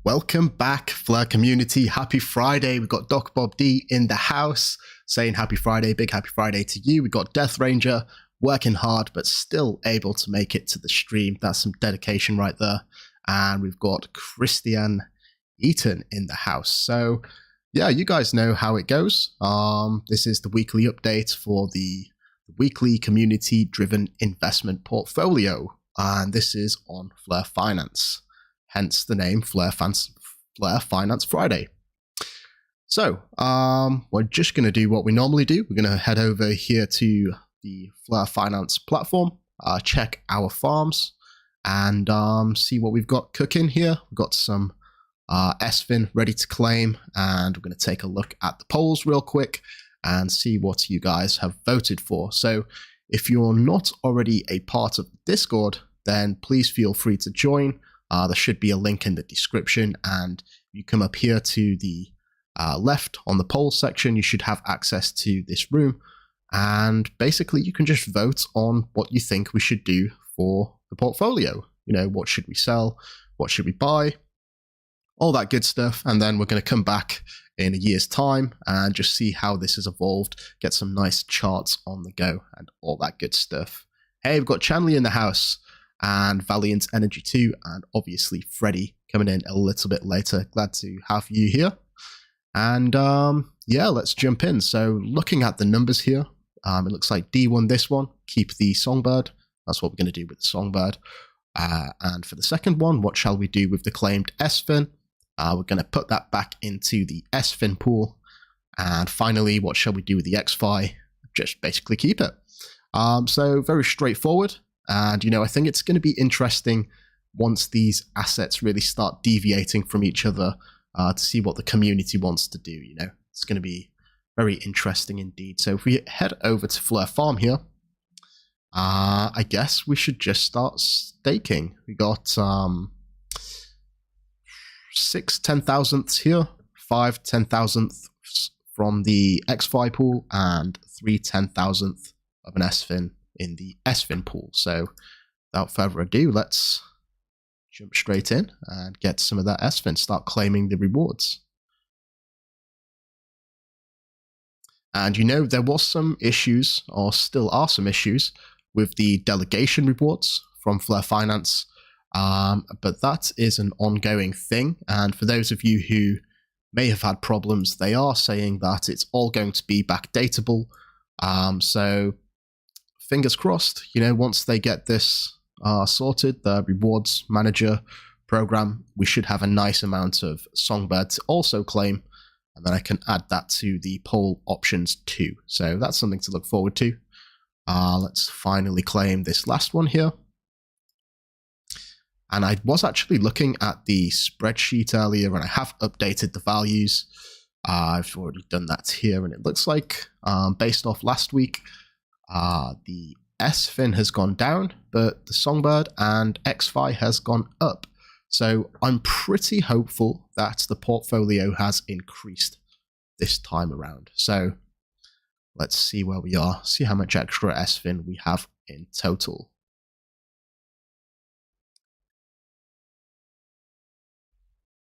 Welcome back, Fleur community. Happy Friday. We've got Doc Bob D in the house saying happy Friday, big happy Friday to you. We've got Death Ranger working hard, but still able to make it to the stream. That's some dedication right there. And we've got Christian Eaton in the house. So yeah, you guys know how it goes. This is the weekly update for the weekly community-driven investment portfolio. And this is on Fleur Finance. Hence the name Fleur Finance Friday. So we're just going to do what we normally do. We're going to head over here to the Fleur Finance platform, check our farms, and see what we've got cooking here. We've got some SFIN ready to claim, and we're going to take a look at the polls real quick and see what you guys have voted for. So if you're not already a part of the Discord, then please feel free to join. There should be a link in the description, and you come up here to the left on the poll section. You should have access to this room, and basically you can just vote on what you think we should do for the portfolio. You know, what should we sell? What should we buy? All that good stuff. And then we're going to come back in a year's time and just see how this has evolved, get some nice charts on the go and all that good stuff. Hey, we've got Chanley in the house, and Valiant Energy 2, and obviously Freddy coming in a little bit later. Glad to have you here. And yeah, let's jump in. So looking at the numbers here, it looks like D won this one. Keep the Songbird. That's what we're going to do with the Songbird. And for the second one, what shall we do with the claimed SFIN? We're going to put that back into the SFIN pool. And finally, what shall we do with the XFi? Just basically keep it. So very straightforward. And, you know, I think it's going to be interesting once these assets really start deviating from each other to see what the community wants to do. You know, it's going to be very interesting indeed. So if we head over to Fleur Farm here, I guess we should just start staking. We got 6 10,000ths here, 5 10,000ths from the XFi pool, and 3 10,000th of an SFIN in the SFIN pool. So without further ado, let's jump straight in and get some of that SFIN, start claiming the rewards. And you know, there was some issues, or still are some issues, with the delegation rewards from Fleur Finance, but that is an ongoing thing. And for those of you who may have had problems, they are saying that it's all going to be backdatable. So fingers crossed, you know, once they get this sorted, the rewards manager program, we should have a nice amount of Songbird to also claim, and then I can add that to the poll options too. So that's something to look forward to. Let's finally claim this last one here. And I was actually looking at the spreadsheet earlier, and I have updated the values. I've already done that here, and it looks like based off last week, the SFIN has gone down, but the Songbird and XFi has gone up. So I'm pretty hopeful that the portfolio has increased this time around. So let's see where we are, see how much extra SFIN we have in total.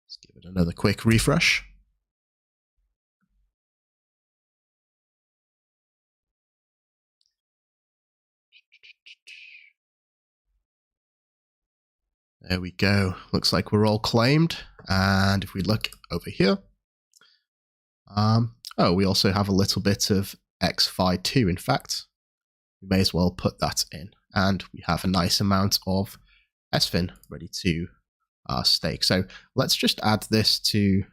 Let's give it another quick refresh. There we go. Looks like we're all claimed. And if we look over here, oh, we also have a little bit of XFi too. In fact, we may as well put that in. And we have a nice amount of SFIN ready to stake. So let's just add this to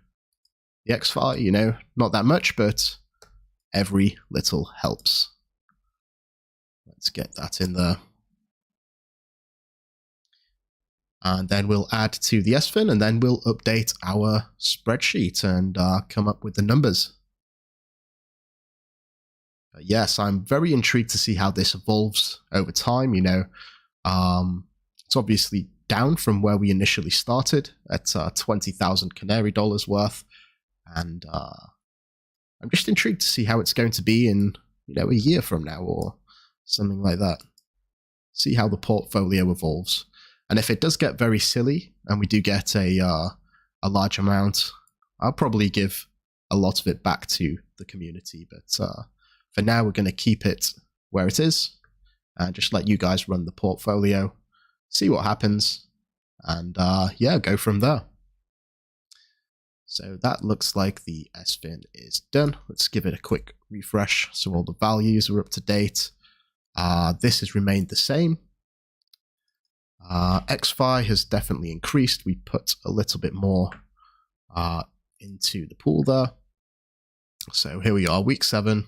the XFi. You know, not that much, but every little helps. Let's get that in there. And then we'll add to the SFIN, and then we'll update our spreadsheet and come up with the numbers. But yes, I'm very intrigued to see how this evolves over time. You know, it's obviously down from where we initially started at 20,000 Canary dollars worth. And I'm just intrigued to see how it's going to be in, you know, a year from now or something like that. See how the portfolio evolves. And if it does get very silly and we do get a a large amount. I'll probably give a lot of it back to the community, but for now we're going to keep it where it is and just let you guys run the portfolio, see what happens, and yeah, go from there. So that looks like the SFIN is done. Let's give it a quick refresh so all the values are up to date. This has remained the same. XFi has definitely increased. We put a little bit more into the pool there. So here we are, week 7.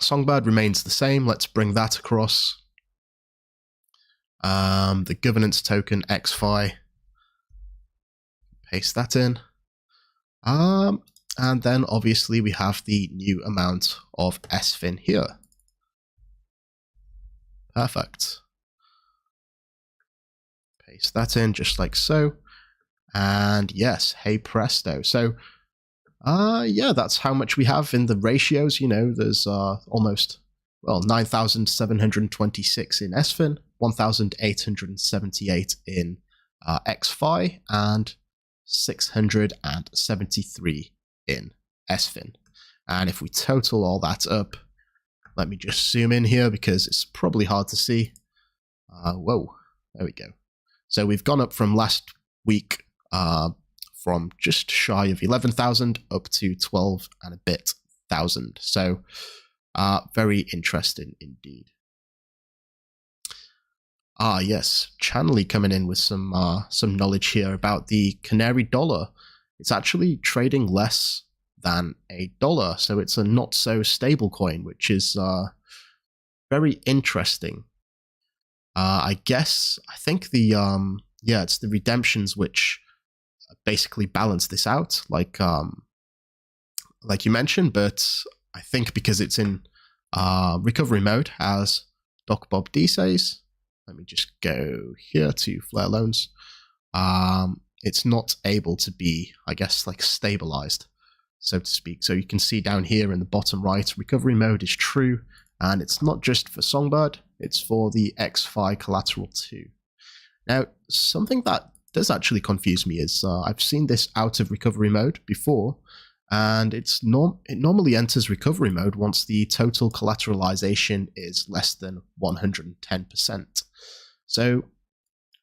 Songbird remains the same. Let's bring that across. The governance token XFi, paste that in. And then obviously we have the new amount of SFIN here. Perfect. Paste that in just like so. And yes, hey presto. So yeah, that's how much we have in the ratios. You know, there's almost, well, 9,726 in SFIN, 1,878 in XFi, and 673 in SFIN. And if we total all that up, let me just zoom in here because it's probably hard to see. Whoa, there we go. So we've gone up from last week from just shy of 11,000 up to 12 and a bit thousand. So very interesting indeed. Yes, Chanley coming in with some knowledge here about the Canary dollar. It's actually trading less than $1, so it's a not so stable coin, which is very interesting. I think the yeah, it's the redemptions which basically balance this out, like you mentioned. But I think because it's in recovery mode, as Doc Bob D says, let me just go here to Flare Loans. It's not able to be, I guess, like stabilized, so to speak. So you can see down here in the bottom right, recovery mode is true, and it's not just for Songbird, it's for the XFi collateral too. Now, something that does actually confuse me is I've seen this out of recovery mode before, and it normally enters recovery mode once the total collateralization is less than 110%. So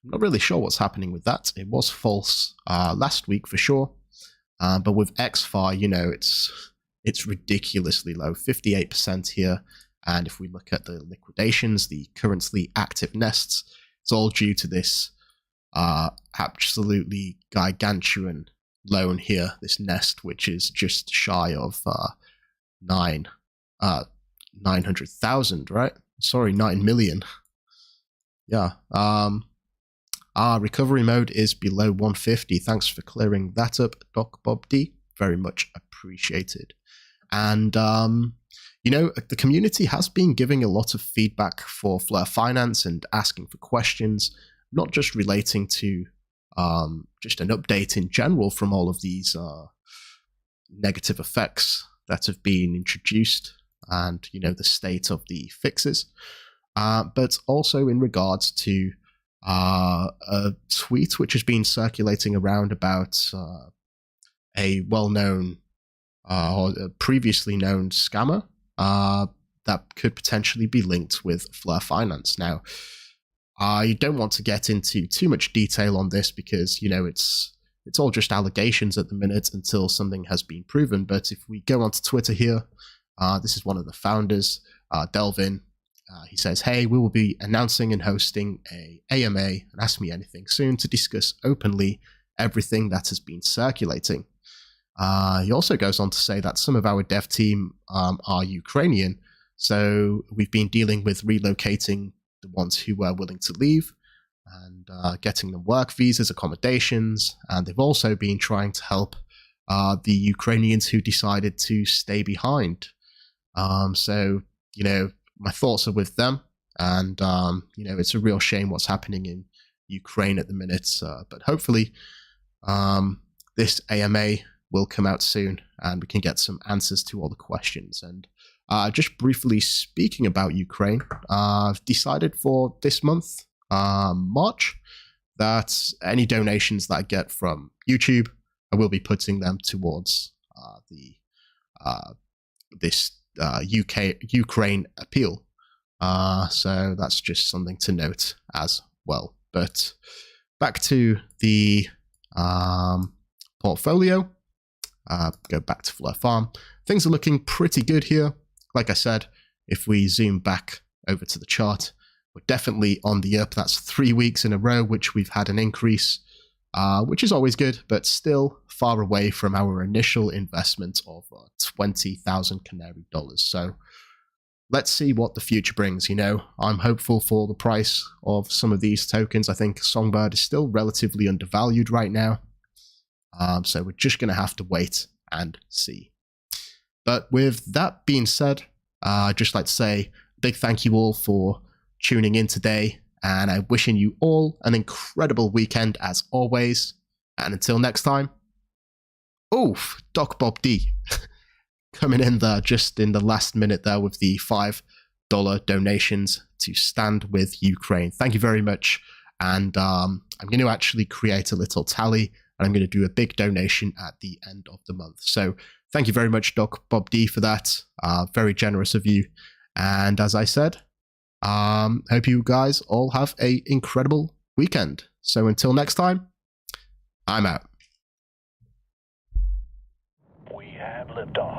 I'm not really sure what's happening with that. It was false last week for sure, but with XFi, you know, it's ridiculously low, 58% here. And if we look at the liquidations, the currently active nests, it's all due to this absolutely gargantuan loan here, this nest, which is just shy of 900,000, right? Sorry, 9 million. Yeah. Recovery mode is below 150. Thanks for clearing that up, Doc Bob D. Very much appreciated. And you know, the community has been giving a lot of feedback for Flare Finance and asking for questions, not just relating to just an update in general from all of these negative effects that have been introduced and, you know, the state of the fixes, but also in regards to a tweet which has been circulating around about a well-known or a previously known scammer that could potentially be linked with Flare Finance. Now, I don't want to get into too much detail on this because, you know, it's all just allegations at the minute until something has been proven. But if we go onto Twitter here, this is one of the founders, Delvin. He says, "Hey, we will be announcing and hosting a AMA and Ask Me Anything soon to discuss openly everything that has been circulating." He also goes on to say that some of our dev team are Ukrainian, so we've been dealing with relocating the ones who were willing to leave and getting them work visas, accommodations, and they've also been trying to help the Ukrainians who decided to stay behind. So, you know, my thoughts are with them, and, you know, it's a real shame what's happening in Ukraine at the minute, but hopefully this AMA will come out soon and we can get some answers to all the questions. And just briefly speaking about Ukraine, I've decided for this month, March, that any donations that I get from YouTube, I will be putting them towards this Ukraine appeal. So that's just something to note as well. But back to the portfolio. Go back to Fleur Farm. Things are looking pretty good here. Like I said, if we zoom back over to the chart, we're definitely on the up. That's 3 weeks in a row, which we've had an increase, which is always good, but still far away from our initial investment of 20,000 Canary dollars. So let's see what the future brings. I'm hopeful for the price of some of these tokens. I think Songbird is still relatively undervalued right now. So we're just going to have to wait and see. But with that being said, I'd just like to say a big thank you all for tuning in today, and I'm wishing you all an incredible weekend as always. And until next time, oof, Doc Bob D coming in there just in the last minute there with the $5 donations to stand with Ukraine. Thank you very much. And I'm going to actually create a little tally, and I'm going to do a big donation at the end of the month. So thank you very much, Doc Bob D, for that. Very generous of you. And as I said, hope you guys all have an incredible weekend. So until next time, I'm out. We have liftoff.